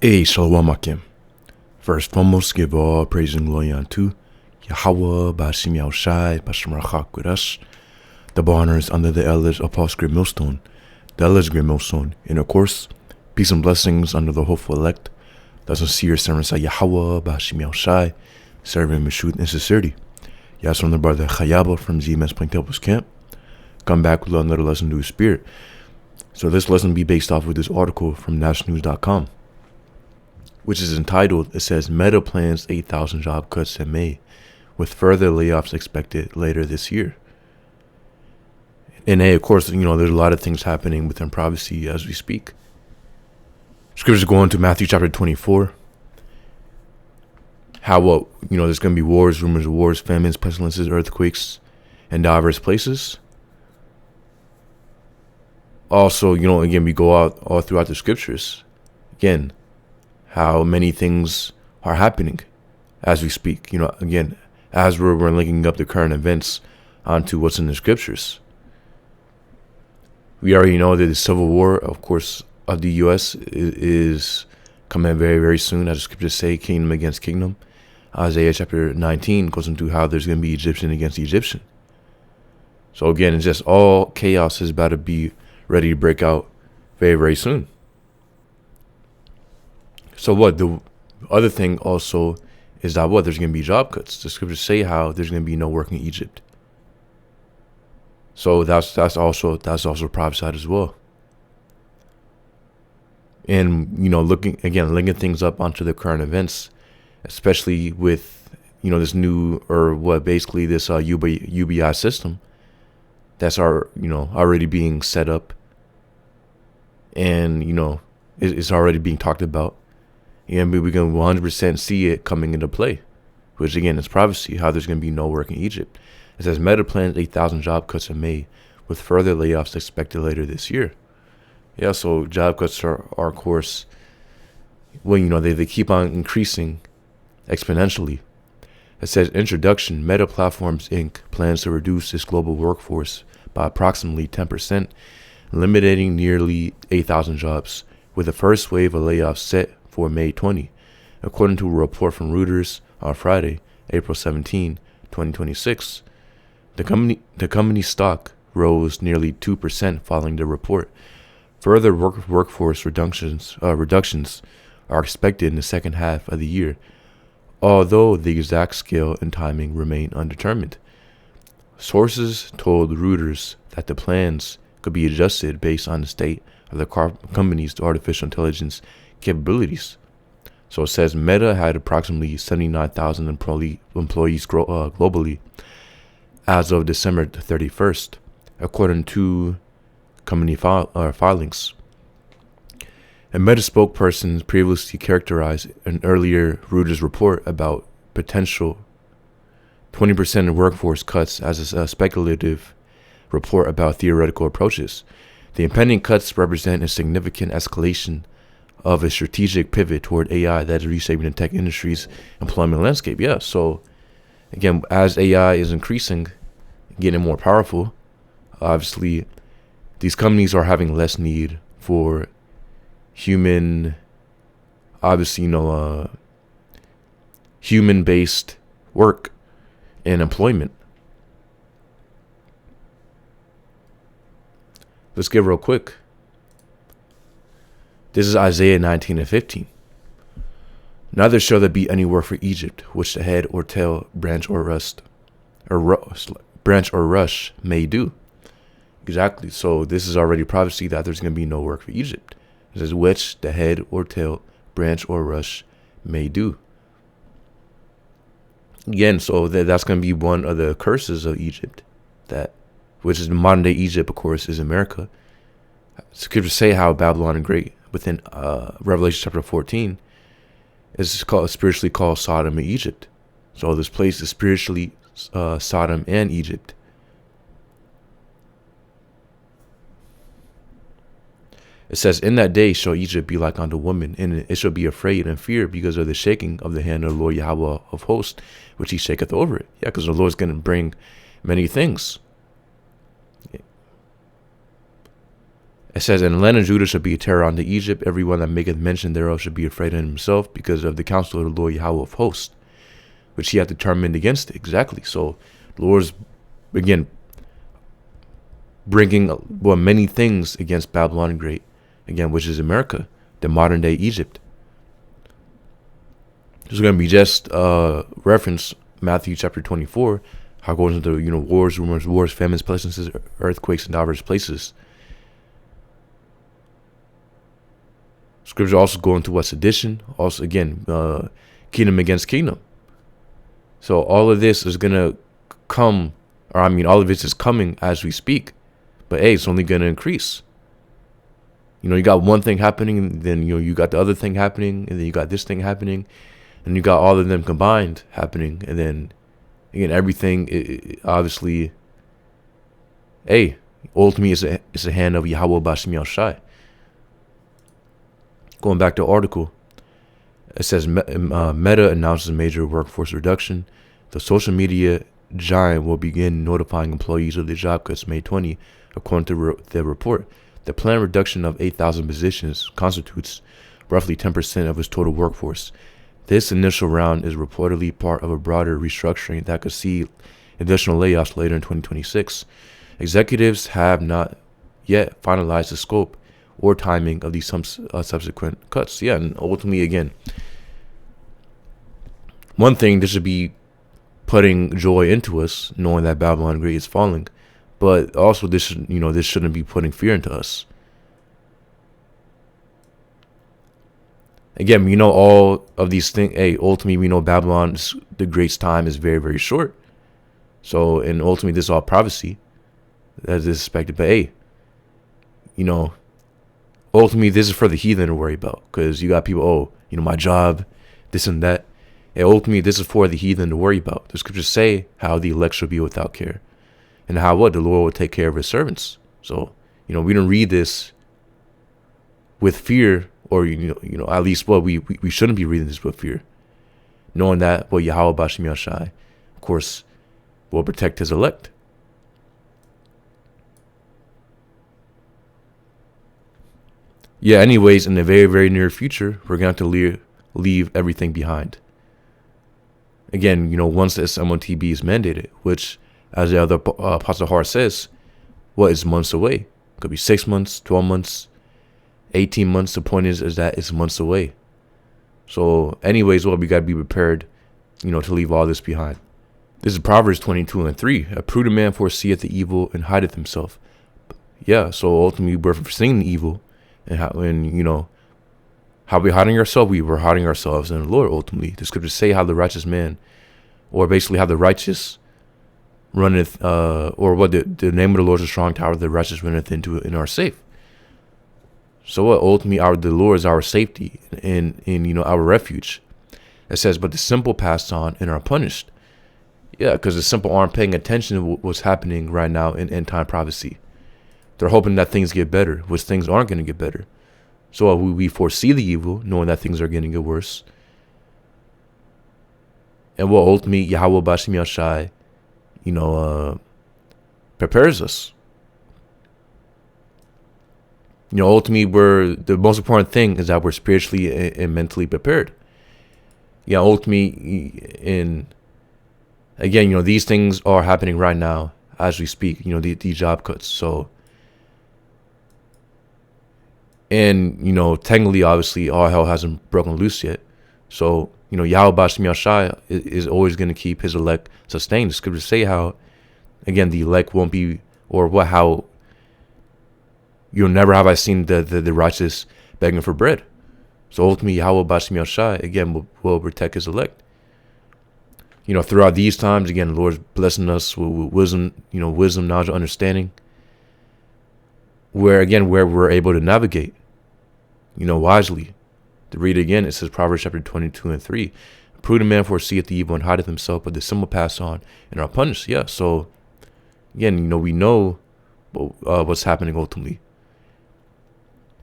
Hey, Shalom Akim. First foremost, give all praise and glory unto Yahweh, Bashim Yahushai, Bashim Rachak with us. The honors under the elders of Paul's great Millstone, the elders great Millstone. And of course, peace and blessings under the hopeful elect, the sincere servants of Yahweh, Bashim Yahushai, serving with truth and sincerity. Yes, from the brother Chayaba from ZMS Plaintables camp. Come back with another lesson to his spirit. So this lesson will be based off of this article from nationalnews.com. which is entitled, it says, Meta plans 8,000 job cuts in May, with further layoffs expected later this year. And hey, of course, there's a lot of things happening within prophecy as we speak. Scriptures go on to Matthew chapter 24. How, there's going to be wars, rumors of wars, famines, pestilences, earthquakes, in diverse places. Also, again, we go out all throughout the scriptures. Again, how many things are happening as we speak. Again, as we're linking up the current events onto what's in the scriptures. We already know that the civil war, of course, of the U.S. is coming very, very soon. As the scriptures say, kingdom against kingdom. Isaiah chapter 19 goes into how there's going to be Egyptian against Egyptian. So again, it's just all chaos is about to be ready to break out very, very soon. So the other thing also is that there's going to be job cuts. The scriptures say how there's going to be no work in Egypt. So that's also prophesied as well. And linking things up onto the current events, especially with this new this UBI system that's already being set up, and it's already being talked about. And we can 100% see it coming into play, which again is prophecy, how there's going to be no work in Egypt. It says Meta plans 8,000 job cuts in May, with further layoffs expected later this year. Yeah, so job cuts are of course, they keep on increasing exponentially. It says introduction, Meta Platforms Inc. plans to reduce its global workforce by approximately 10%, eliminating nearly 8,000 jobs, with the first wave of layoffs set for May 20, according to a report from Reuters on Friday, April 17, 2026. The company's stock rose nearly 2% following the report. Further workforce reductions are expected in the second half of the year, although the exact scale and timing remain undetermined. Sources told Reuters that the plans could be adjusted based on the state of the company's artificial intelligence capabilities. So it says Meta had approximately 79,000 employees globally as of December 31st, according to company filings. A Meta spokesperson previously characterized an earlier Reuters report about potential 20% workforce cuts as a speculative report about theoretical approaches. The impending cuts represent a significant escalation of a strategic pivot toward AI that is reshaping the tech industry's employment landscape. Yeah, so again, as AI is increasing, getting more powerful, obviously these companies are having less need for human-based work and employment. Let's get real quick. This is Isaiah 19:15. Neither shall there be any work for Egypt, which the head or tail, branch or rush may do. Exactly. So this is already prophecy that there's going to be no work for Egypt. It says which the head or tail, branch or rush may do. Again, so that's going to be one of the curses of Egypt, which is modern day Egypt, of course, is America. Scriptures say how Babylon the Great, within Revelation chapter 14, is spiritually called Sodom and Egypt. So this place is spiritually Sodom and Egypt. It says, in that day shall Egypt be like unto woman, and it shall be afraid and fear because of the shaking of the hand of the Lord Yahweh of hosts, which he shaketh over it. Yeah, because the Lord's going to bring many things. It says, and the land of Judah shall be a terror unto Egypt. Everyone that maketh mention thereof shall be afraid of himself, because of the counsel of the Lord Yahweh of hosts, which he hath determined against it. Exactly. So the Lord's, again, bringing many things against Babylon the Great, again, which is America, the modern day Egypt. This is going to be just reference Matthew chapter 24, how it goes into, wars, rumors, wars, famines, pestilences, earthquakes in diverse places. Scripture also go into what sedition, also again, kingdom against kingdom. So all of this is going to come, all of this is coming as we speak. But hey, it's only going to increase. You got one thing happening, and then, you got the other thing happening, and then you got this thing happening, and you got all of them combined happening. And then, again, everything, it obviously, ultimately, it's a hand of Yahweh Bashim Yal-Shai. Going back to the article, it says Meta announces a major workforce reduction. The social media giant will begin notifying employees of the job cuts May 20, according to the report. The planned reduction of 8,000 positions constitutes roughly 10% of its total workforce. This initial round is reportedly part of a broader restructuring that could see additional layoffs later in 2026. Executives have not yet finalized the scope or timing of these subsequent cuts. Yeah, and ultimately, again, one thing, this should be putting joy into us, knowing that Babylon the Great is falling, but also this shouldn't be putting fear into us. Again, we know all of these things. Ultimately, we know Babylon the Great's time is very, very short. So, and ultimately, this is all prophecy that is expected. But ultimately, this is for the heathen to worry about, because you got people, my job, this and that. And ultimately, this is for the heathen to worry about. The scriptures say how the elect shall be without care, and how the Lord will take care of his servants. So, we don't read this with fear, or at least we shouldn't be reading this with fear, knowing that Yahweh Bashim Yal-Shai, of course, will protect his elect. Yeah, anyways, in the very, very near future, we're going to have to leave everything behind. Again, once the SMOTB is mandated, which, as the other Apostle Har says, is months away. Could be 6 months, 12 months, 18 months. The point is that it's months away. So, anyways, we got to be prepared, to leave all this behind. This is Proverbs 22:3. A prudent man foreseeth the evil and hideth himself. Yeah, so ultimately we're foreseeing the evil. And how we hiding ourselves? We were hiding ourselves in the Lord. Ultimately, the scriptures say how the righteous man, or basically how the righteous runneth, or what the name of the Lord is a strong tower. The righteous runneth into it and are safe. So ultimately, the Lord is our safety and our refuge. It says, but the simple pass on and are punished. Yeah, because the simple aren't paying attention to what's happening right now in end time prophecy. They're hoping that things get better, which things aren't going to get better. So we foresee the evil, knowing that things are going to get worse. And ultimately, Yahweh Bashim Yal-Shai, prepares us. Ultimately, the most important thing is that we're spiritually and mentally prepared. Yeah, ultimately, again, these things are happening right now as we speak, these job cuts. So, and, technically, obviously, all hell hasn't broken loose yet. So, Yahweh Bashim Yal-Shai is always going to keep his elect sustained. The scriptures say how, again, the elect won't be, how never have I seen the righteous begging for bread. So ultimately, Yahweh Bashim Yal-Shai, again, will protect his elect. Throughout these times, again, the Lord's blessing us with wisdom, knowledge, understanding, where we're able to navigate, wisely. To read again, it says Proverbs chapter 22:3. A prudent man foreseeth the evil and hideth himself, but the simple pass on and are punished. Yeah, so again, we know what's happening ultimately.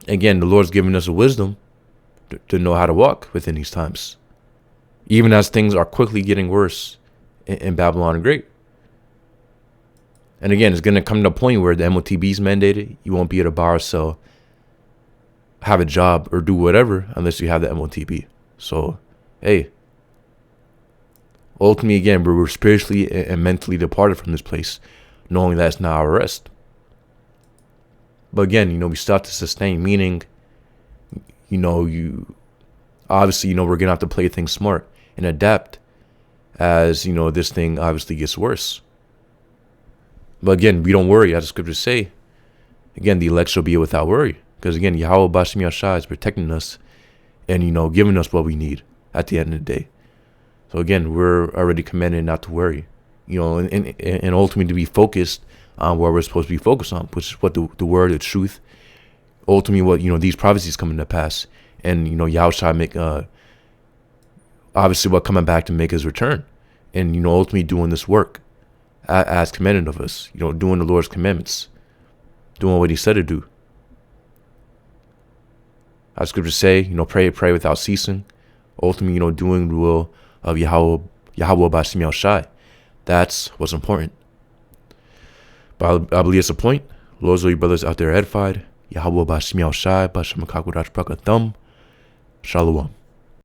Again, the Lord's giving us a wisdom to know how to walk within these times, even as things are quickly getting worse in Babylon the Great. And again, it's going to come to a point where the MOTB is mandated. You won't be at a bar, sell, have a job, or do whatever unless you have the MOTB. So, hey, ultimately, again, we're spiritually and mentally departed from this place, knowing that's not our rest. But again, we still have to sustain, meaning, you obviously, we're going to have to play things smart and adapt as, this thing obviously gets worse. But again, we don't worry, as the scriptures say. Again, the elect shall be without worry. Because again, Yahweh Bashim Yashai is protecting us and, giving us what we need at the end of the day. So again, we're already commanded not to worry, and ultimately to be focused on what we're supposed to be focused on, which is what the word, the truth, ultimately what, these prophecies coming to pass. And, Yahushua make, obviously what coming back to make his return. And, ultimately doing this work as commanded of us, doing the Lord's commandments, doing what he said to do. As scriptures say, pray without ceasing. Ultimately, doing the will of Yahweh Bashim Yahshai. That's what's important. But I believe it's a point. Lord's you brothers out there edified. Yahweh Bashim Yahshai, Bashim Kakurach Prakathum. Shalom.